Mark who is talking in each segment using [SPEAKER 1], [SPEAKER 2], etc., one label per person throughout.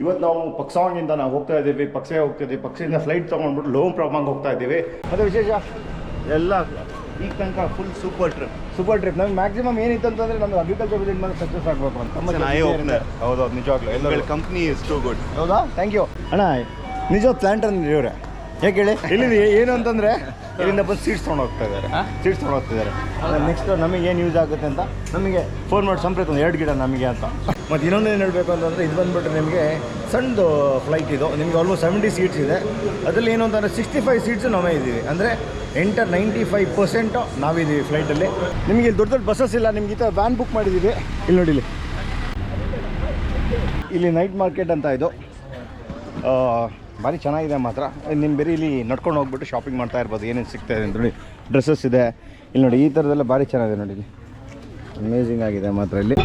[SPEAKER 1] ಇವತ್ತು ನಾವು ಪಕ್ಸಾಂಗಿಂದ ನಾವು ಹೋಗ್ತಾ ಇದ್ದೀವಿ, ಪಕ್ಸೆ ಹೋಗ್ತಾ ಇದ್ದೀವಿ, ಪಕ್ಸೆಯಿಂದ ಫ್ಲೈಟ್ ತೊಗೊಂಡ್ಬಿಟ್ಟು ಲೋಮ್ ಪ್ರಾಮಾಂಗ್ ಹೋಗ್ತಾ ಇದ್ದೀವಿ. ಮತ್ತು ವಿಶೇಷ ಎಲ್ಲ ಈಗ ತನಕ ಫುಲ್ ಸೂಪರ್ ಟ್ರಿಪ್. ನಮ್ಗೆ ಮ್ಯಾಕ್ಸಿಮಮ್ ಏನಿತ್ತು ಅಂತಂದರೆ ನಮ್ಗೆ ಅಗ್ರಿಕಲ್ಚರ್ ವಿಸಿಟ್ ಮೇಲೆ ಸಕ್ಸಸ್ ಆಗಬೇಕು ಅಂತ. ಹೌದು ನಿಜವಾಗ್ಲೂ ಎಲ್ಲ ಕಂಪ್ನಿ ಇಸ್ ಟು ಗುಡ್. ಹೌದಾ, ಥ್ಯಾಂಕ್ ಯು ಅಣ್ಣ. ನಿಜವಾದ ಪ್ಲ್ಯಾಂಟ್ ಅಂದ್ರೆ ಇವರೇ ಯಾಕೆ ಹೇಳಿ? ಇಲ್ಲಿ ಏನು ಅಂತಂದರೆ ಇಲ್ಲಿಂದ ಬಂದು ಸೀಟ್ಸ್ ತೊಗೊಂಡು ಹೋಗ್ತಿದ್ದಾರೆ. ನೆಕ್ಸ್ಟ್ ನಮಗೆ ಏನು ಯೂಸ್ ಆಗುತ್ತೆ ಅಂತ ನಮಗೆ ಫೋನ್ ಮಾಡಿ ಸಂಪ್ರತಿ ಒಂದು 2 ಗಿಡ ನಮಗೆ ಅಂತ. ಮತ್ತು ಇನ್ನೊಂದು ಏನು ಹೇಳಬೇಕು ಅಂತಂದರೆ ಇದು ಬಂದುಬಿಟ್ರೆ ನಿಮಗೆ ಸಣ್ಣದು ಫ್ಲೈಟ್ ಇದು. ನಿಮಗೆ ಆಲ್ಮೋಸ್ಟ್ 70 ಸೀಟ್ಸ್ ಇದೆ. ಅದರಲ್ಲಿ ಏನು ಅಂತಂದರೆ 65 ಸೀಟ್ಸು ನಾವೇ ಇದ್ದೀವಿ. ಅಂದರೆ 95% ನಾವಿದ್ದೀವಿ ಫ್ಲೈಟಲ್ಲಿ. ನಿಮಗೆ ಇಲ್ಲಿ ದೊಡ್ಡ ಬಸ್ಸಸ್ ಇಲ್ಲ. ನಿಮ್ಗೆ ಈ ಥರ ವ್ಯಾನ್ ಬುಕ್ ಮಾಡಿದ್ದೀವಿ. ಇಲ್ಲಿ ನೋಡಿ, ಇಲ್ಲಿ ನೈಟ್ ಮಾರ್ಕೆಟ್ ಅಂತ ಇದು ಭಾರಿ ಚೆನ್ನಾಗಿದೆ ಮಾತ್ರ. ನಿಮ್ಮ ಬೇರೆ ಇಲ್ಲಿ ನಡ್ಕೊಂಡು ಹೋಗ್ಬಿಟ್ಟು ಶಾಪಿಂಗ್ ಮಾಡ್ತಾ ಇರ್ಬೋದು. ಏನೇನು ಸಿಗ್ತಾ ಇದೆ ಅಂತ ನೋಡಿ. ಡ್ರೆಸ್ಸಸ್ ಇದೆ ಇಲ್ಲಿ ನೋಡಿ. ಈ ಥರದ್ದೆಲ್ಲ ಭಾರಿ ಚೆನ್ನಾಗಿದೆ ನೋಡಿ. ಇಲ್ಲಿ ಅಮೇಝಿಂಗ್ ಆಗಿದೆ ಮಾತ್ರ. ಇಲ್ಲಿ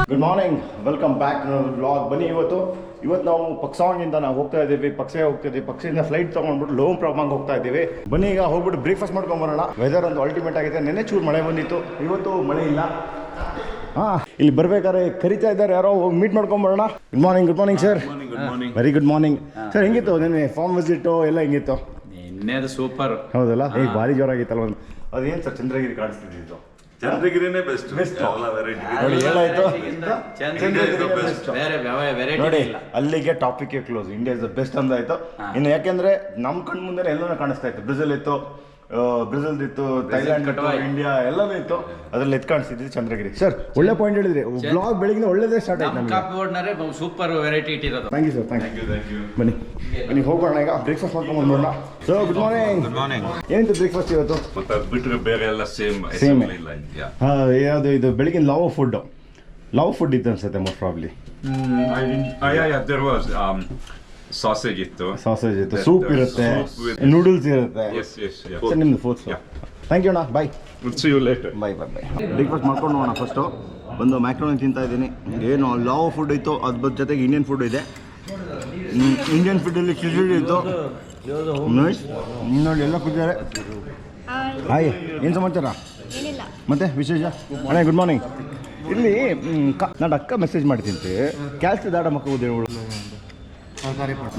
[SPEAKER 1] good morning, welcome back to vlog. ಬನ್ನಿ ಇವತ್ತು ನಾವು ಪಕ್ಸಾಂಗಿಂದ ನಾವು ಹೋಗ್ತಾ ಇದ್ದೀವಿ, ಪಕ್ಸೆಯಿಂದ ಫ್ಲೈಟ್ ತೊಗೊಂಡ್ಬಿಟ್ಟು ಲೋಮ್ ಪ್ರಾಮಾಂಗ್ ಹೋಗ್ತಾ ಇದ್ದೀವಿ. ಬನ್ನಿ ಈಗ ಹೋಗ್ಬಿಟ್ಟು ಬ್ರೇಕ್ಫಾಸ್ಟ್ ಮಾಡ್ಕೊಂಬರೋಣ. ವೆದರ್ ಒಂದು ಅಲ್ಟಿಮೇಟ್ ಆಗಿದೆ. ನೆನ್ನೆ ಚೂರು ಮಳೆ ಬಂದಿತ್ತು, ಇವತ್ತು ಮಳೆ ಇಲ್ಲ. ಹಾಂ, ಇಲ್ಲಿ ಬರ್ಬೇಕಾದ್ರೆ ಕರಿತಾ ಇದ್ದಾರೆ ಯಾರೋ, ಮೀಟ್ ಮಾಡ್ಕೊಂಬರೋಣ. Good morning sir. Very good morning sir. ಹೆಂಗಿತ್ತು ನೆನ್ನೆ ಫಾರ್ಮ್ ವಿಸಿಟು ಎಲ್ಲ ಹೆಂಗಿತ್ತು?
[SPEAKER 2] ನಿನ್ನೆ ಸೂಪರ್.
[SPEAKER 1] ಹೌದಲ್ಲ, ಈಗ ಭಾರಿ ಜೋರಾಗಿತ್ತಲ್ಲ. ಅದೇನು ಸರ್ ಚಂದ್ರಗಿರಿ ಕಾಣಿಸ್ತಿದ್ದು?
[SPEAKER 2] ಚಂದ್ರಗಿರಿನೇ ಬೆಸ್ಟ್.
[SPEAKER 1] ನೋಡಿ ಹೇಳಾಯ್ತು ನೋಡಿ, ಅಲ್ಲಿಗೆ topic close. India is the best ಅಂದಾಯ್ತು. ಇನ್ನು ಯಾಕೆಂದ್ರೆ ನಮ್ಮ ಕಣ್ಣು ಮುಂದೆ ಎಲ್ಲನೂ ಕಾಣಿಸ್ತಾ ಇತ್ತು. ಬ್ರೆಜಿಲ್ ಇತ್ತು, ಥೈಲ್ಯಾಂಡ್ ಇತ್ತು, ಇಂಡಿಯಾ ಎಲ್ಲನೂ ಇತ್ತು. ಅದ್ರಲ್ಲಿ ಎತ್ ಕಾಣಿಸ್ತಿದ್ದು ಚಂದ್ರಗಿರಿ. ಸರ್ ಒಳ್ಳೆ ಪಾಯಿಂಟ್ ಹೇಳಿದ್ರಿ. ಬ್ಲಾಗ್ ಬೆಳಿಗ್ಗೆ ಒಳ್ಳೆದೇ ಸ್ಟಾರ್ಟ್ ಆಯ್ತು ನಮಗೆ.
[SPEAKER 2] ಸೂಪರ್ ವೆರೈಟಿ ಇಟ್ಟಿರೋದು.
[SPEAKER 1] Thank you sir, thank you. ಬನ್ನಿ ಹೋಗೋಣ ಈಗ ಬ್ರೇಕ್ಫಾಸ್ಟ್ ಮಾಡ್ಕೊಂಡು ಬಂದ್ಬಿಡೋಣ. Sir good morning. ಏನಿತ್ತು ಬ್ರೇಕ್ಫಾಸ್ಟ್ ಇವತ್ತು?
[SPEAKER 2] ಬಿಟ್ಟರೆ ಬೇರೆ ಎಲ್ಲ ಸೇಮ್.
[SPEAKER 1] ಯಾವುದು ಇದು ಬೆಳಿಗ್ಗೆ ಲವ್ ಫುಡ್ ಇತ್ತು ಅನ್ಸುತ್ತೆ ಮೋಸ್ಟ್ ಪ್ರಾಬ್ಲಿ.
[SPEAKER 2] ಸಾಸೇಜ್ ಇತ್ತು,
[SPEAKER 1] ಸೂಪ್ ಇರುತ್ತೆ, ನೂಡಲ್ಸ್ ಇರುತ್ತೆ. ಸರ್ ನಿಮ್ದು ಫೋರ್ತ್. ಥ್ಯಾಂಕ್ ಯು ಅಣ್ಣ, ಬಾಯ್. ಬಾಯ್. ಬ್ರೇಕ್ಫಾಸ್ಟ್ ಮಾಡ್ಕೊಂಡು ಹೋಗೋಣ. ಫಸ್ಟು ಒಂದು ಮ್ಯಾಕ್ರೋನಿ ತಿಂತಾ ಇದ್ದೀನಿ. ಏನು ಲವ್ ಫುಡ್ ಇತ್ತು, ಅದ್ರ ಜೊತೆಗೆ ಇಂಡಿಯನ್ ಫುಡ್ ಇದೆ. ಇಂಡಿಯನ್ ಫುಡ್ಡಲ್ಲಿ ಕಿಚಡಿ ಇತ್ತು. ನೋಡಿ ಎಲ್ಲ ಕೂತಿದ್ದಾರೆ. ಹಾಯ್, ಏನು ಸಮಾಚಾರ? ಮತ್ತೆ ವಿಶೇಷ? ಅಣ್ಣ ಗುಡ್ ಮಾರ್ನಿಂಗ್. ಇಲ್ಲಿ ನಾಡು ಅಕ್ಕ ಮೆಸೇಜ್ ಮಾಡ್ತಿಂತೆ, ಕ್ಯಾಲ್ಸಿ ದಾಡ ಮಕ್ಕಳು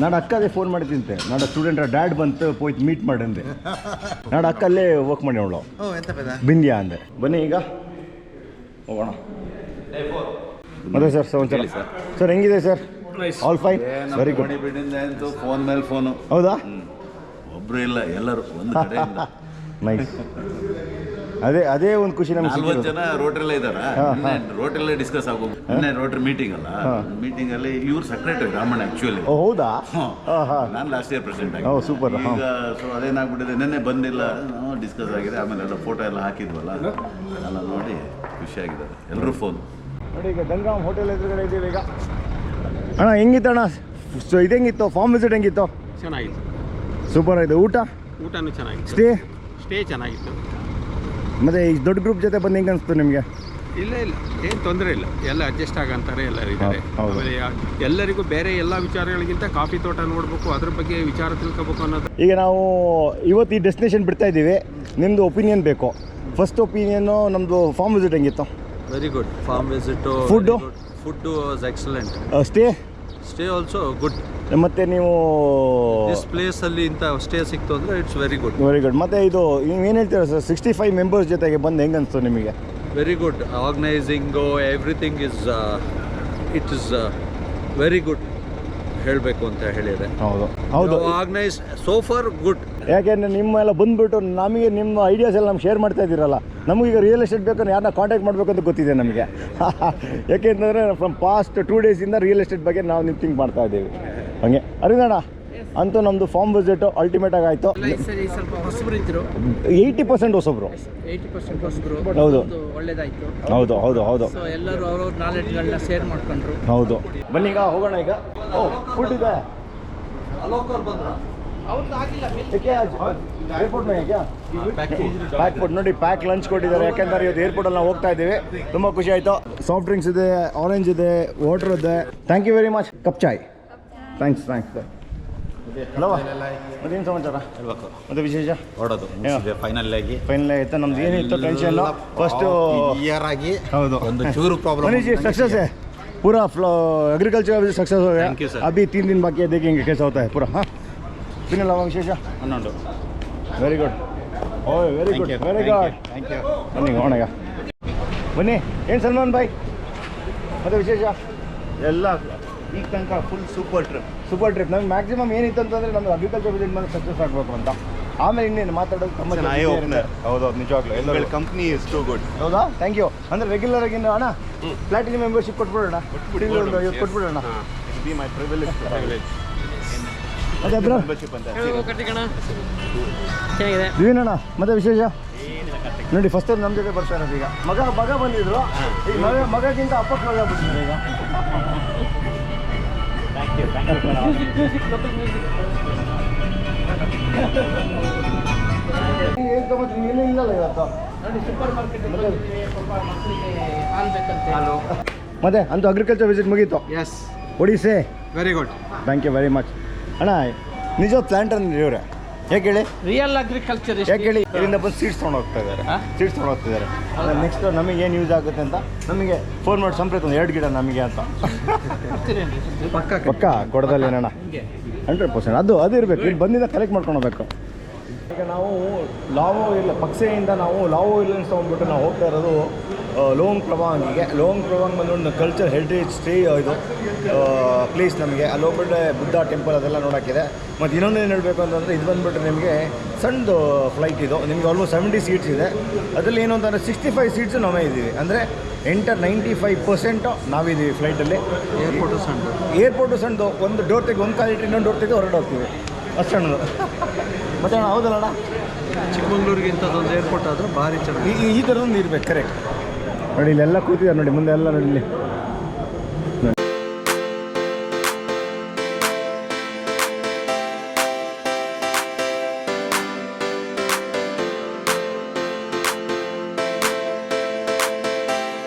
[SPEAKER 1] ನಾಡು ಅಕ್ಕ ಅದೇ ಫೋನ್ ಮಾಡ್ತಿಂತೆ. ನಾಡು ಸ್ಟೂಡೆಂಟ್ ಡ್ಯಾಡ್ ಬಂತು ಹೋಯ್ತು ಮೀಟ್ ಮಾಡಂದೆ. ನಾಡು ಅಕ್ಕ ಅಲ್ಲೇ ವರ್ಕ್ ಮಾಡಿ ಅವಳು ಬಿಂದ್ಯಾ ಅಂದೆ. ಬನ್ನಿ ಈಗ ಹೋಗೋಣ. ಮತ್ತೆ ಸರ್ ಸಮಾಚಾರ? ಸರ್ ಹೆಂಗಿದೆ sir? All fine, very good.
[SPEAKER 3] Phone ಮೇಲೆ ಫೋನು.
[SPEAKER 1] ಹೌದಾ?
[SPEAKER 3] ಒಬ್ರು ಇಲ್ಲ, ಎಲ್ಲರೂ ಒಂದು ಕಡೆಯಿಂದ.
[SPEAKER 1] ನೈಸ್. ಅದೇ ಒಂದು ಖುಷಿ ನಮ್ಗೆ.
[SPEAKER 3] 40 ಜನ ರೋಟ್ರಲ್ಲೇ ಇದ್ದಾರೆ. ರೋಟ್ರಲ್ಲೇ ಡಿಸ್ಕಸ್ ಆಗೋದು. ನಿನ್ನೆ ರೋಟ್ರಿ ಮೀಟಿಂಗ್ ಅಲ್ಲ, ಮೀಟಿಂಗ್ ಅಲ್ಲಿ ಇವ್ರು ಸೆಕ್ರೆಟರಿ ಬ್ರಾಹ್ಮಣ ಆಕ್ಚುಲಿ.
[SPEAKER 1] ಹೌದಾ?
[SPEAKER 3] ನಾನು ಲಾಸ್ಟ್ ಇಯರ್ ಪ್ರೆಸಿಡೆಂಟ್ ಆಗಿ.
[SPEAKER 1] ಸೂಪರ್.
[SPEAKER 3] ಈಗ ಸೊ ಅದೇನಾಗ್ಬಿಟ್ಟಿದೆ, ನಿನ್ನೆ ಬಂದಿಲ್ಲ, ಡಿಸ್ಕಸ್ ಆಗಿದೆ. ಆಮೇಲೆ ಎಲ್ಲ ಫೋಟೋ ಎಲ್ಲ ಹಾಕಿದ್ವಲ್ಲ, ಎಲ್ಲ ನೋಡಿ ಖುಷಿಯಾಗಿದ್ದಾರೆ ಎಲ್ಲರೂ. ಫೋನ್
[SPEAKER 1] ನೋಡಿ. ಈಗ ಗಂಗಾಮ್ ಹೋಟೆಲ್ ಎದುರುಗಡೆ ಇದ್ದೀವಿ ಈಗ. ಅಣ್ಣ ಹೆಂಗಿತ್ತು ಅಣ್ಣ? ಇದು ಹೆಂಗಿತ್ತು? ಫಾರ್ಮ್ ವಿಸಿಟ್ ಹೆಂಗಿತ್ತು?
[SPEAKER 4] ಚೆನ್ನಾಗಿತ್ತು,
[SPEAKER 1] ಸೂಪರ್ ಆಯಿತು.
[SPEAKER 4] ಊಟನೂ ಚೆನ್ನಾಗಿತ್ತು, ಸ್ಟೇ ಚೆನ್ನಾಗಿತ್ತು.
[SPEAKER 1] ಮತ್ತು ಈ ದೊಡ್ಡ ಗ್ರೂಪ್ ಜೊತೆ ಬಂದು ಹೆಂಗೆ ಅನಿಸ್ತು ನಿಮಗೆ?
[SPEAKER 4] ಇಲ್ಲ ಏನು ತೊಂದರೆ ಇಲ್ಲ, ಎಲ್ಲ ಅಡ್ಜಸ್ಟ್ ಆಗಂತಾರೆ ಎಲ್ಲರೂ ಇದ್ದಾರೆ. ಆಮೇಲೆ ಎಲ್ಲರಿಗೂ ಬೇರೆ ಎಲ್ಲ ವಿಚಾರಗಳಿಗಿಂತ ಕಾಫಿ ತೋಟ ನೋಡಬೇಕು, ಅದ್ರ ಬಗ್ಗೆ ವಿಚಾರ ತಿಳ್ಕೊಬೇಕು ಅನ್ನೋದು. ಈಗ ನಾವು ಇವತ್ತು ಈ ಡೆಸ್ಟಿನೇಷನ್ ಬಿಡ್ತಾ ಇದ್ದೀವಿ. ನಿಮ್ಮದು ಒಪಿನಿಯನ್ ಬೇಕು. ಫಸ್ಟ್ ಒಪಿನಿಯನ್ನು ನಮ್ಮದು ಫಾರ್ಮ್ ವಿಸಿಟ್ ಹೆಂಗಿತ್ತು?
[SPEAKER 5] Very good. Farm visit, food was excellent. Stay also good.
[SPEAKER 1] ಮತ್ತು ನೀವು
[SPEAKER 5] ದಿಸ್ ಪ್ಲೇಸಲ್ಲಿ ಇಂಥ ಸ್ಟೇ ಸಿಕ್ತು ಅಂದರೆ ಇಟ್ಸ್ ವೆರಿ ಗುಡ್.
[SPEAKER 1] ಮತ್ತು ಇದು ಏನು ಹೇಳ್ತೀರಾ ಸರ್, 65 ಮೆಂಬರ್ಸ್ ಜೊತೆಗೆ ಬಂದು ಹೆಂಗೆ ಅನಿಸ್ತು ನಿಮಗೆ?
[SPEAKER 5] Very good. Organising everything it is very good ಹೇಳಬೇಕು ಅಂತ ಹೇಳಿದರೆ. ಹೌದು ಆರ್ಗನೈಸ್ ಸೋ ಫಾರ್ ಗುಡ್.
[SPEAKER 1] ಯಾಕೆಂದರೆ ನಿಮ್ಮೆಲ್ಲ ಬಂದುಬಿಟ್ಟು ನಮಗೆ ನಿಮ್ಮ ಐಡಿಯಾಸ್ ಎಲ್ಲ ನಮ್ಗೆ ಶೇರ್ ಮಾಡ್ತಾ ಇದ್ದೀರಲ್ಲ. ನಮಗೀಗ ರಿಯಲ್ ಎಸ್ಟೇಟ್ ಬೇಕಾದ್ರೆ ಯಾರನ್ನ ಕಾಂಟ್ಯಾಕ್ಟ್ ಮಾಡಬೇಕು ಅಂತ ಗೊತ್ತಿದೆ ನಮಗೆ. ಯಾಕೆಂತಂದರೆ ಫ್ರಮ್ ಪಾಸ್ಟ್ 2 ಡೇಸಿಂದ ರಿಯಲ್ ಎಸ್ಟೇಟ್ ಬಗ್ಗೆ ನಾವು ನೀವು ಥಿಂಕ್ ಮಾಡ್ತಾ ಇದ್ದೀವಿ. ಹಾಗೆ ಅರಿದಣ್ಣ ಅಂತೂ ನಮ್ಮದು ಫಾರ್ಮ್ ವಿಸಿಟ್ ಅಲ್ಟಿಮೇಟ್ ಆಗಾಯಿತು. 80% ಹೊಸಬ್ರು. ಹೌದು, ಹೌದು.
[SPEAKER 6] ಎಲ್ಲರೂ ಅವ್ರವ್ರ ನಾಲೆಡ್ಜ್ಗಳನ್ನ ಶೇರ್ ಮಾಡ್ಕೊಂಡ್ರು.
[SPEAKER 1] ಹೌದು. ಬನ್ನಿ ಈಗ ಹೋಗೋಣ. ಈಗ ಫುಡ್ ಇದೆ. ಪ್ಯಾಕ್ ಫುಡ್ ನೋಡಿ, ಪ್ಯಾಕ್ ಲಂಚ್ ಕೊಟ್ಟಿದ್ದಾರೆ. ಯಾಕೆಂದರೆ ಇವತ್ತು ಏರ್ಪೋರ್ಟಲ್ಲಿ ನಾವು ಹೋಗ್ತಾ ಇದ್ದೀವಿ. ತುಂಬ ಖುಷಿ ಆಯಿತು. ಸಾಫ್ಟ್ ಡ್ರಿಂಕ್ಸ್ ಇದೆ, ಆರೆಂಜ್ ಇದೆ, ವಾಟರ್ ಇದೆ. Thank you very much. Cup ಚಾಯ್. Thanks sir. ಅಲ್ಲವಾ ಮತ್ತೇನು ಸಮಾಚಾರ
[SPEAKER 7] ಹೇಳ್ಬೇಕು
[SPEAKER 1] ಮತ್ತೆ ವಿಶೇಷ
[SPEAKER 7] ಹೊಡೋದು ಫೈನಲ್ ಆಗಿ
[SPEAKER 1] ಫೈನಲ್ ಆಯ್ತಾ ನಮ್ದು ಏನಿತ್ತು ಟೆನ್ಷನ್ ಫಸ್ಟು
[SPEAKER 7] ಕ್ಲಿಯರ್ ಆಗಿ
[SPEAKER 1] ಹೌದು
[SPEAKER 7] ಒಂದು ಚೂರು ಪ್ರಾಬ್ಲಮ್
[SPEAKER 1] मनीष जी सक्सेस है पूरा एग्रीकल्चर सक्सेस हो गया
[SPEAKER 7] Thank you, sir.
[SPEAKER 1] अभी 3 दिन बाकी है देखेंगे कैसा होता है पूरा हाँ पिन लावा विशेष
[SPEAKER 7] 11
[SPEAKER 1] ವೆರಿ ಗುಡ್ ಓಯ್ very good very good
[SPEAKER 7] thank you
[SPEAKER 1] ಬನ್ನಿ ಹೋಣಗ ಬನ್ನಿ ಏನು ಸಲ್ಮಾನ್ ಬಾಯ್ ಮತ್ತೆ ವಿಶೇಷ ಎಲ್ಲ ಈಗ ತನಕ ಫುಲ್ ಸೂಪರ್ ಟ್ರಿಪ್ ನಮ್ಗೆ ಮ್ಯಾಕ್ಸಿಮಮ್ ಏನಿತ್ತು ಅಂತಂದರೆ ನಮ್ಗೆ ಅಗ್ರಿಕಲ್ಚರ್ ವಿಸಿಟ್ ಮಾಡಿ ಸಕ್ಸಸ್ ಆಗಬೇಕು ಅಂತ ಆಮೇಲೆ ಇನ್ನೇನು ಮಾತಾಡೋದು ತುಂಬ ಹೌದು ನಿಜವಾಗ್ಲೂ ಎಲ್ಲ
[SPEAKER 3] ಕಂಪ್ನಿ ಇಸ್ ಟು ಗುಡ್
[SPEAKER 1] ಹೌದಾ ಥ್ಯಾಂಕ್ ಯು ಅಂದರೆ ರೆಗ್ಯುಲರ್ ಆಗಿ ಅಣ್ಣ ಪ್ಲಾಟಿನಮ್ ಮೆಂಬರ್ಶಿಪ್ ಕೊಟ್ಬಿಡೋಣ ಇವತ್ತು ಕೊಟ್ಬಿಡೋಣ
[SPEAKER 3] ಬಿ ಮೈ ಪ್ರಿವಿಲೇಜ್
[SPEAKER 1] ಮತ್ತೆ ಬ್ರೋ
[SPEAKER 6] ಚೆನ್ನಾಗಿದೆ
[SPEAKER 1] ದಿವಿನಣ್ಣ ಮತ್ತೆ ವಿಶೇಷ ನೋಡಿ ಫಸ್ಟ್ ಟೈಮ್ ನಮ್ಮ ಜೊತೆ ಬರ್ತಾ ಇರೋದು ಈಗ ಮಗ ಬಂದಿದ್ರು ಈಗ ಮಗಕ್ಕಿಂತ ಅಪ್ಪಕ್ಕೆ ಮಗ ಬಂದಿದ್ರು ಈಗ ಏನು ತೊಗೊಂಡ್ರಿ ಇನ್ನೂ ಇಲ್ಲಲ್ಲ ಇವತ್ತು
[SPEAKER 6] ನೋಡಿ ಸೂಪರ್ ಮಾರ್ಕೆಟ್ ಪಾಪ ಮಕ್ಕಳಿಗೆ ಹಾಲು ಬೇಕಂತೆ
[SPEAKER 1] ಮತ್ತೆ ಅಂತೂ ಅಗ್ರಿಕಲ್ಚರ್ ವಿಸಿಟ್ ಮುಗೀತು
[SPEAKER 4] ಎಸ್
[SPEAKER 1] ಒಡಿಸೆ
[SPEAKER 4] very good
[SPEAKER 1] thank you very much ಅಣ್ಣ ನಿಜ ಪ್ಲಾಂಟರ್ ಇವ್ರೆ ಯಾಕೆ ಹೇಳಿ
[SPEAKER 6] ರಿಯಲ್ ಅಗ್ರಿಕಲ್ಚರ್
[SPEAKER 1] ಯಾಕೆ ಹೇಳಿ ಇಲ್ಲಿಂದ ಬಂದು ಸೀಡ್ಸ್ ತೊಗೊಂಡು ಹೋಗ್ತಾ ಇದ್ದಾರೆ ಸೀಡ್ಸ್ ತೊಗೊಂಡು ಹೋಗ್ತಿದ್ದಾರೆ ನೆಕ್ಸ್ಟ್ ನಮಗೆ ಏನು ಯೂಸ್ ಆಗುತ್ತೆ ಅಂತ ನಮಗೆ ಫೋನ್ ಮಾಡಿ ಸಂಪ್ರತಿ ಒಂದು 2 ಗಿಡ ನಮಗೆ ಅಂತ ಪಕ್ಕ ಕೊಡದಲ್ಲೇನಣ್ಣ 100% ಅದು ಇರಬೇಕು ಇಲ್ಲಿ ಬಂದಿದ್ದ ಕಲೆಕ್ಟ್ ಮಾಡ್ಕೊಂಡು ಹೋಗ್ಬೇಕು ಈಗ ನಾವು ಲಾವೋ ಇಲ್ಲ ಪಕ್ಸೆಯಿಂದ ನಾವು ಲಾವೋ ಇಲ್ಲನ್ಸ್ ತೊಗೊಂಡ್ಬಿಟ್ಟು ನಾವು ಹೋಗ್ತಾ ಇರೋದು ಲೋಂಗ್ ಪ್ರವಾಂಗಿಗೆ ಲೋಂಗ್ ಪ್ರವಾಂಗ್ ಬಂದು ಒಂದು ಕಲ್ಚರ್ ಹೆರಿಟೇಜ್ ಇದು ಪ್ಲೇಸ್ ನಮಗೆ ಅಲ್ಲಿ ಹೋಗ್ಬಿಟ್ಟು ಬುದ್ಧ ಟೆಂಪಲ್ ಅದೆಲ್ಲ ನೋಡೋಕ್ಕಿದೆ ಮತ್ತು ಇನ್ನೊಂದು ಏನು ಹೇಳಬೇಕು ಅಂತಂದರೆ ಇದು ಬಂದುಬಿಟ್ಟು ನಿಮಗೆ ಸಣ್ಣದು ಫ್ಲೈಟ್ ಇದು ನಿಮಗೆ ಆಲ್ಮೋಸ್ಟ್ 70 ಸೀಟ್ಸ್ ಇದೆ ಅದರಲ್ಲಿ ಏನು ಅಂತಂದರೆ 65 ಸೀಟ್ಸು ನಾವೇ ಇದ್ದೀವಿ ಅಂದರೆ 95% ನಾವಿದ್ದೀವಿ ಫ್ಲೈಟಲ್ಲಿ. ಏರ್ಪೋರ್ಟು ಸಣ್ಣದು ಒಂದು ಡೋರ್ ತೆಗೆ ಒಂದು ಕಾಲಿಟ್ಟು ಇನ್ನೊಂದು ಡೋರ್ ತೆಗೆ ಹೊರಡು ಹೋಗ್ತೀವಿ ಅಷ್ಟು ಸಣ್ಣದು. ಮತ್ತೆ ಅಣ್ಣ ಹೌದಲ್ಲ ಅಣ್ಣ
[SPEAKER 5] ಚಿಕ್ಕಮಂಗ್ಳೂರಿಗೆ ಇಂಥದ್ದೊಂದು ಏರ್ಪೋರ್ಟ್ ಆದರೂ ಭಾರಿ ಚೆನ್ನಾಗಿ
[SPEAKER 1] ಈ ಥರದೊಂದು ಇರ್ಬೇಕು ಕರೆಕ್ಟ್. ನೋಡಿ ಇಲ್ಲೆಲ್ಲ ಕೂತಿದ್ದಾರೆ ನೋಡಿ ಮುಂದೆ ಎಲ್ಲ ನೋಡಿ ಇಲ್ಲಿ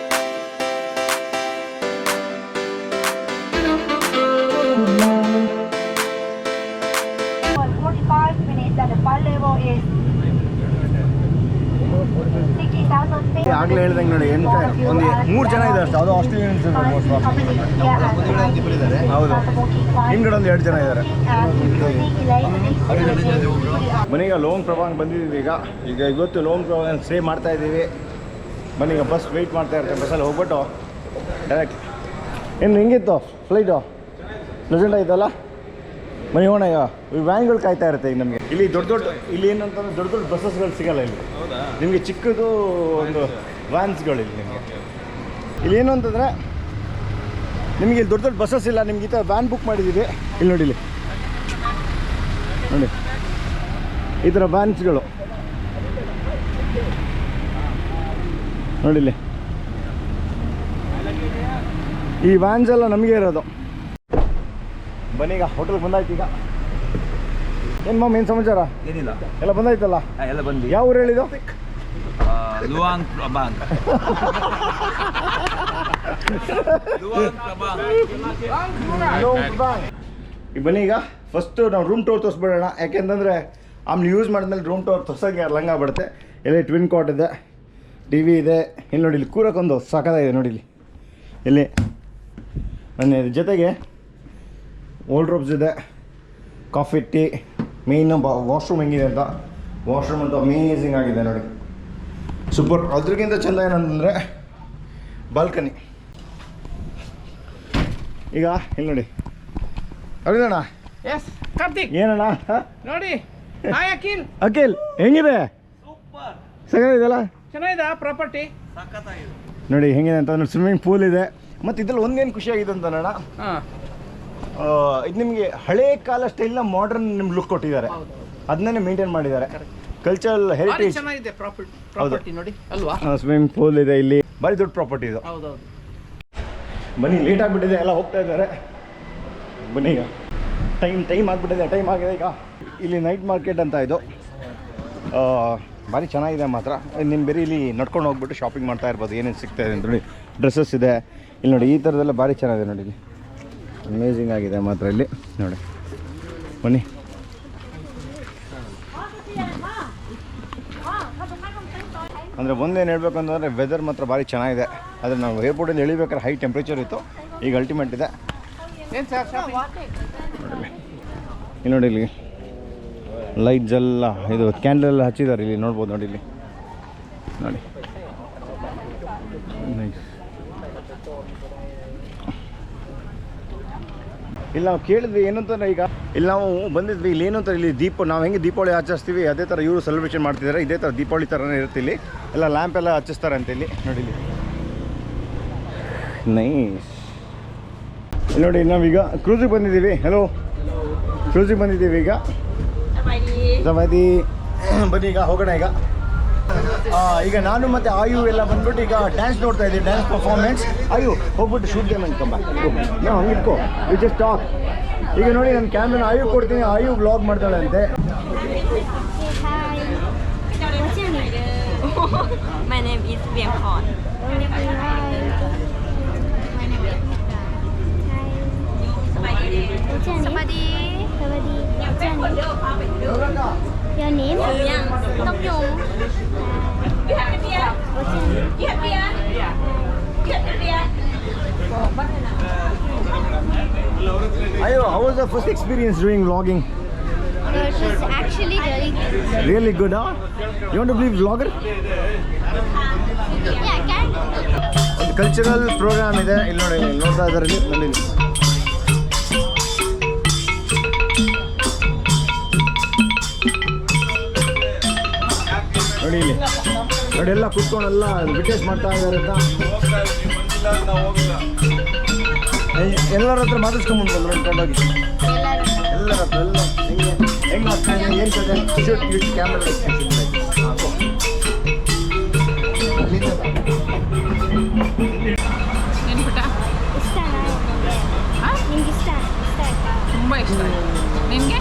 [SPEAKER 1] ಆಗಲೇ ಹೇಳ್ದಂಗೆ ನೋಡಿ ಎಂತ ಒಂದು 3 ಜನ ಇದ್ದಾರೆ ಅಷ್ಟು, ಅದು ಆಸ್ಟ್ರೇಲಿಯನ್ಸ್ ಹೌದು, ಹಿಂಗಡೆ ಒಂದು 2 ಜನ ಇದ್ದಾರೆ. ಮನೆಗೆ ಲೋನ್ ಪ್ರವಾಂಗ್ ಬಂದಿದ್ದೀವಿ ಈಗ ಇವತ್ತು ಲೋನ್ ಪ್ರವಾಂಗ್ ಸ್ಟೇ ಮಾಡ್ತಾ ಇದ್ದೀವಿ. ಬನ್ನೀಗ ಬಸ್ ವೆಯ್ಟ್ ಮಾಡ್ತಾ ಇರ್ತಾರೆ, ಬಸ್ಸಲ್ಲಿ ಹೋಗ್ಬಿಟ್ಟು ಡೈರೆಕ್ಟ್. ಏನು ಹೆಂಗಿತ್ತು ಫ್ಲೈಟು? ಪ್ಲೆಸೆಂಟ್ ಆಯ್ತಲ್ಲ? ಮನೆ ಹೋಣ ಈಗ ವ್ಯಾನ್ಗಳು ಕಾಯ್ತಾ ಇರುತ್ತೆ ಈಗ ನಮಗೆ. ಇಲ್ಲಿ ಇಲ್ಲಿ ಏನಂತಂದ್ರೆ ದೊಡ್ಡ ಬಸ್ಸಸ್ಗಳು ಸಿಗಲ್ಲ ಇಲ್ಲಿ ನಿಮಗೆ, ಚಿಕ್ಕದು ಒಂದು ವ್ಯಾನ್ಸ್ಗಳು ಇಲ್ಲಿ ನಿಮಗೆ. ಇಲ್ಲಿ ಏನು ಅಂತಂದರೆ ನಿಮಗೆ ಇಲ್ಲಿ ದೊಡ್ಡ ಬಸ್ಸಸ್ ಇಲ್ಲ, ನಿಮ್ಗೆ ಈ ಥರ ವ್ಯಾನ್ ಬುಕ್ ಮಾಡಿದ್ದೀವಿ. ಇಲ್ಲಿ ನೋಡಿ, ಇಲ್ಲಿ ನೋಡಿ ಈ ಥರ ವ್ಯಾನ್ಸ್ಗಳು ನೋಡಿ ಇಲ್ಲಿ. ಈ ವ್ಯಾನ್ಸ್ ಎಲ್ಲ ನಮಗೆ ಇರೋದು. ಬನ್ನೀಗ ಹೋಟೆಲ್ಗೆ ಬಂದಾಯ್ತು ಈಗ. ಏನು ಮಾಮ್, ಏನು ಸಮಾಚಾರ?
[SPEAKER 7] ಏನಿಲ್ಲ,
[SPEAKER 1] ಎಲ್ಲ ಬಂದಾಯ್ತಲ್ಲ?
[SPEAKER 7] ಎಲ್ಲ ಬಂದು
[SPEAKER 1] ಯಾವ ಊರು ಹೇಳಿದ್ದು?
[SPEAKER 7] ಲುವಾಂಗ್ ಪ್ರಭಾಂಗ್.
[SPEAKER 1] ಈಗ ಬನ್ನಿ, ಈಗ ಫಸ್ಟು ನಾವು ರೂಮ್ ಟೂರ್ ತೋರಿಸ್ಬಿಡೋಣ. ಯಾಕೆಂತಂದರೆ ಆಮೇಲೆ ಯೂಸ್ ಮಾಡಿದ್ಮೇಲೆ ರೂಮ್ ಟೂರ್ ತೋರ್ಸೋಂಗೆ ಲಂಗ ಬಿಡುತ್ತೆ. ಇಲ್ಲಿ ಟ್ವಿನ್ ಕಾಟ್ ಇದೆ, ಟಿ ವಿ ಇದೆ. ಇಲ್ಲಿ ನೋಡಿ, ಇಲ್ಲಿ ಕೂರಕ್ಕೊಂದು ಸಾಕಾಗಿದೆ ನೋಡಿ ಇಲ್ಲಿ. ಇಲ್ಲಿ ನನ್ನ ಜೊತೆಗೆ ವಾರ್ಡ್ರೋಬ್ಸ್ ಇದೆ, ಕಾಫಿ ಟೀ, ಮೇಯ್ನು ವಾಶ್ರೂಮ್ ಹೆಂಗಿದೆ ಅಂತ. ವಾಶ್ರೂಮ್ ಅಂತೂ ಅಮೇಝಿಂಗ್ ಆಗಿದೆ ನೋಡಿ, ಸೂಪರ್. ಅದ್ರಿಗಿಂತ ಚೆಂದ ಏನಂತಂದರೆ ಬಾಲ್ಕನಿ. ಈಗ ಇಲ್ಲಿ ನೋಡಿ, ಅರಿದಣ್ಣ.
[SPEAKER 6] ಎಸ್ ಕಾರ್ತಿಕ್,
[SPEAKER 1] ಏನಣ್ಣ
[SPEAKER 6] ನೋಡಿ. ಹಾಯ್ ಅಖಿಲ್.
[SPEAKER 1] ಅಖಿಲ್ ಹೆಂಗಿದೆ? ಸಗದಿದೆಲ್ಲ
[SPEAKER 6] ಚೆನ್ನಾಗಿದೆ ಪ್ರಾಪರ್ಟಿ.
[SPEAKER 1] ನೋಡಿ ಹೆಂಗಿದೆ ಅಂತ. ಸ್ವಿಮ್ಮಿಂಗ್ ಪೂಲ್ ಇದೆ. ಮತ್ತು ಇದ್ರಲ್ಲಿ ಒಂದೇನು ಖುಷಿಯಾಗಿದೆ ಅಂತಣ್ಣ,
[SPEAKER 6] ಹಾಂ,
[SPEAKER 1] ಇದು ನಿಮಗೆ ಹಳೇ ಕಾಲ ಸ್ಟೈಲ್ನ ಮಾಡರ್ನ್ ನಿಮ್ಗೆ ಲುಕ್ ಕೊಟ್ಟಿದ್ದಾರೆ, ಅದನ್ನೇ ಮೇಂಟೈನ್ ಮಾಡಿದ್ದಾರೆ. ಕಲ್ಚರಲ್ ಹೆರಿಟೇಜ್
[SPEAKER 6] ಚೆನ್ನಾಗಿದೆ ಪ್ರಾಪರ್ಟಿ ನೋಡಿ ಅಲ್ವಾ.
[SPEAKER 1] ಸ್ವಿಮ್ಮಿಂಗ್ ಪೂಲ್ ಇದೆ ಇಲ್ಲಿ, ಭಾರಿ ದೊಡ್ಡ ಪ್ರಾಪರ್ಟಿ ಇದು.
[SPEAKER 6] ಹೌದೌದು.
[SPEAKER 1] ಬನ್ನಿ, ಲೇಟ್ ಆಗಿಬಿಟ್ಟಿದೆ, ಎಲ್ಲ ಹೋಗ್ತಾ ಇದ್ದಾರೆ. ಬನ್ನಿ, ಈಗ ಟೈಮ್ ಆಗಿಬಿಟ್ಟಿದೆ, ಟೈಮ್ ಆಗಿದೆ ಈಗ. ಇಲ್ಲಿ ನೈಟ್ ಮಾರ್ಕೆಟ್ ಅಂತ ಇದು ಭಾರಿ ಚೆನ್ನಾಗಿದೆ ಮಾತ್ರ. ನಿಮ್ಮ ಬೇರೆ ಇಲ್ಲಿ ನಡ್ಕೊಂಡು ಹೋಗ್ಬಿಟ್ಟು ಶಾಪಿಂಗ್ ಮಾಡ್ತಾ ಇರ್ಬೋದು, ಏನೇನು ಸಿಗ್ತಾ ಇದೆ ಅಂತ ನೋಡಿ. ಡ್ರೆಸ್ಸಸ್ ಇದೆ ಇಲ್ಲಿ ನೋಡಿ, ಈ ಥರದ್ದೆಲ್ಲ ಭಾರಿ ಚೆನ್ನಾಗಿದೆ ನೋಡಿ. ಇಲ್ಲಿ ಅಮೇಝಿಂಗ್ ಆಗಿದೆ ಮಾತ್ರ ಇಲ್ಲಿ ನೋಡಿ. ಬನ್ನಿ ಅಂದರೆ ಒಂದೇನು ಹೇಳ್ಬೇಕು ಅಂತಂದರೆ ವೆದರ್ ಮಾತ್ರ ಭಾರಿ ಚೆನ್ನಾಗಿದೆ. ಆದರೆ ನಾವು ಏರ್ಪೋರ್ಟಿಂದ ಇಳಿಬೇಕಾದ್ರೆ ಹೈ ಟೆಂಪ್ರೇಚರ್ ಇತ್ತು, ಈಗ ಅಲ್ಟಿಮೇಟ್ ಇದೆ. ಇಲ್ಲಿ ನೋಡಿ, ಇಲ್ಲಿ ಲೈಟ್ಸ್ ಎಲ್ಲ ಇದು ಕ್ಯಾಂಡಲ್ ಎಲ್ಲ ಹಚ್ಚಿದ್ದಾರೆ, ಇಲ್ಲಿ ನೋಡ್ಬೋದು ನೋಡಿ, ಇಲ್ಲಿ ನೋಡಿ. ನೈಸ್. ಇಲ್ಲಿ ನಾವು ಕೇಳಿದ್ವಿ ಏನಂತಂದ್ರೆ, ಈಗ ಇಲ್ಲಿ ನಾವು ಬಂದಿದ್ವಿ, ಇಲ್ಲಿ ಏನು ಅಂತ, ಇಲ್ಲಿ ನಾವು ಹೆಂಗೆ ದೀಪಾವಳಿ ಆಚರಿಸ್ತೀವಿ ಅದೇ ಥರ ಇವರು ಸೆಲೆಬ್ರೇಷನ್ ಮಾಡ್ತಿದ್ದಾರೆ. ಇದೇ ಥರ ದೀಪಾವಳಿ ಥರನೇ ಇರುತ್ತೆ. ಇಲ್ಲಿ ಎಲ್ಲ ಲ್ಯಾಂಪ್ ಎಲ್ಲ ಹಚ್ಚಿಸ್ತಾರೆ ಅಂತ ಇಲ್ಲಿ ನೋಡಿ. ಇಲ್ಲಿ ನೈಸ್. ಇಲ್ಲಿ ನೋಡಿ, ನಾವೀಗ ಕ್ರೂಸಿಗೆ ಬಂದಿದ್ದೀವಿ. ಹಲೋ, ಕ್ರೂಸಿಗೆ ಬಂದಿದ್ದೀವಿ ಈಗ. ಸವಾದಿ ಬನ್ನಿ, ಈಗ ಹೋಗೋಣ. ಈಗ ನಾನು ಮತ್ತು ಆಯು ಎಲ್ಲ ಬಂದ್ಬಿಟ್ಟು ಈಗ ಡ್ಯಾನ್ಸ್ ನೋಡ್ತಾ ಇದ್ದೀವಿ, ಡ್ಯಾನ್ಸ್ ಪರ್ಫಾರ್ಮೆನ್ಸ್. ಆಯು ಹೋಗ್ಬಿಟ್ಟು ಶೂಟ್ ಗೇಮ್ ಅಂತ ಕಂಬ ನಾವು ಹಂಗೆ ಇಟ್ಕೋ, ಯು ಜಸ್ಟ್ ಟಾಕ್. ಈಗ ನೋಡಿ, ನನ್ನ ಕ್ಯಾಮ್ರಾನ ಆಯು ಕೊಡ್ತೀನಿ, ಆಯು ವ್ಲಾಗ್ ಮಾಡ್ತಾಳೆ ಅಂತೆ.
[SPEAKER 8] My name is Viamkorn. Somebody. Your name? Yang. Tóc Nhung. You have beer? You have beer? You have beer?
[SPEAKER 1] Ayo, how was the first experience doing vlogging?
[SPEAKER 8] It was actually really good.
[SPEAKER 1] Really good, huh? You want to be vlogger?
[SPEAKER 8] Yeah, I can.
[SPEAKER 1] ಒಂದು cultural program ಇದೆ, ಇಲ್ಲಿ ನೋಡಿ, ನೋಡ್ತಾ ಇದ್ದಾರೆ ಇಲ್ಲಿ. ನೋಡಿ ಇಲ್ಲಿ ನೋಡಿ, ಎಲ್ಲ ಕೂತ್ಕೊಂಡೆಲ್ಲ ವಿಟೇಸ್ ಮಾಡ್ತಾ ಇದ್ದಾರೆ ಅಂತ. ಎಲ್ಲರ ಹತ್ರ ಮಾತಾಡ್ಸ್ಕೊಂಡ್ಬಂದು ಕಂಡೋಗಿ, ಎಲ್ಲರ ಹತ್ರ ಎಲ್ಲ ಹೆಂಗೆ ಆಗ್ತಾ ಇದೆ, ಏನು ಕತೆ, ಶೂಟ್ ಕ್ಯಾಮ್ರಾ
[SPEAKER 6] ತುಂಬ ಇಷ್ಟ. ನಿನಗೆ?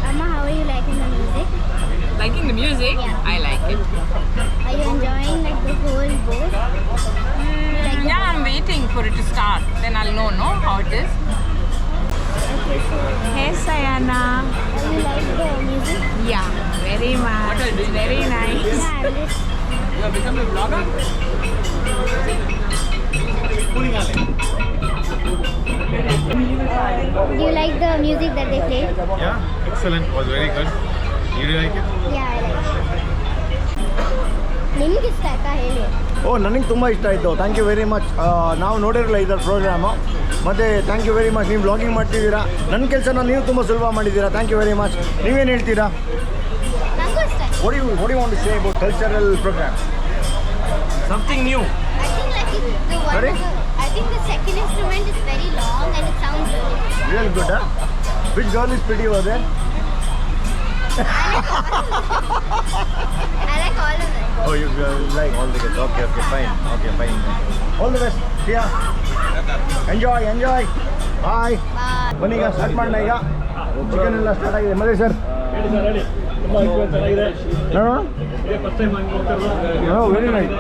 [SPEAKER 8] Amma, how are you liking the music?
[SPEAKER 6] Liking the music?
[SPEAKER 8] Yeah.
[SPEAKER 6] I like it.
[SPEAKER 8] Are you enjoying like the whole boat? Like
[SPEAKER 6] Yeah, I'm waiting for it to start. Then I'll know how it is.
[SPEAKER 8] okay, so
[SPEAKER 6] Hey, Sayana.
[SPEAKER 8] you like the music?
[SPEAKER 6] Yeah, very much. It's very nice.
[SPEAKER 8] Yeah, I'm just.
[SPEAKER 6] You have become a vlogger?
[SPEAKER 8] Do you like the music that they played?
[SPEAKER 4] Yeah, excellent. Was very good. You like it?
[SPEAKER 8] Yeah, I like it. ನಿಮ್ಗೆ ಇಷ್ಟ ಆಯ್ತಾ ಹೇಳಿ?
[SPEAKER 1] ಓ, ನನಗೆ ತುಂಬ ಇಷ್ಟ ಆಯಿತು. Thank you very much. ನಾವು ನೋಡಿರಲ್ಲ ಇದರ ಪ್ರೋಗ್ರಾಮು, ಮತ್ತು ಥ್ಯಾಂಕ್ ಯು ವೆರಿ ಮಚ್. ನೀವು ಬ್ಲಾಗಿಂಗ್ ಮಾಡ್ತಿದ್ದೀರಾ, ನನ್ನ ಕೆಲಸನ ನೀವು ತುಂಬ ಸುಲಭ ಮಾಡಿದ್ದೀರಾ. Thank you very much. ನೀವೇನು ಹೇಳ್ತೀರಾ?
[SPEAKER 8] ನನಗೂ ಇಷ್ಟ ಆಯ್ತು.
[SPEAKER 1] What do you want to say about cultural program? Something new.
[SPEAKER 8] I think like the one
[SPEAKER 1] Sorry?
[SPEAKER 8] I think the second instrument is very long and it sounds really
[SPEAKER 1] Real good, huh? Which girl is pretty over there?
[SPEAKER 8] I like all of them.
[SPEAKER 1] Oh, you like all the girls. Okay, fine. Okay, fine. All the best. See ya. Enjoy. Bye.
[SPEAKER 8] Bye.
[SPEAKER 1] ಬನ್ನಿ, ಈಗ start ಮಾಡೋಣ. ಈಗ chicken ಎಲ್ಲ start ಆಗಿದೆ. ಮದುವೆ sir ನೋಡೋಣ. Very nice.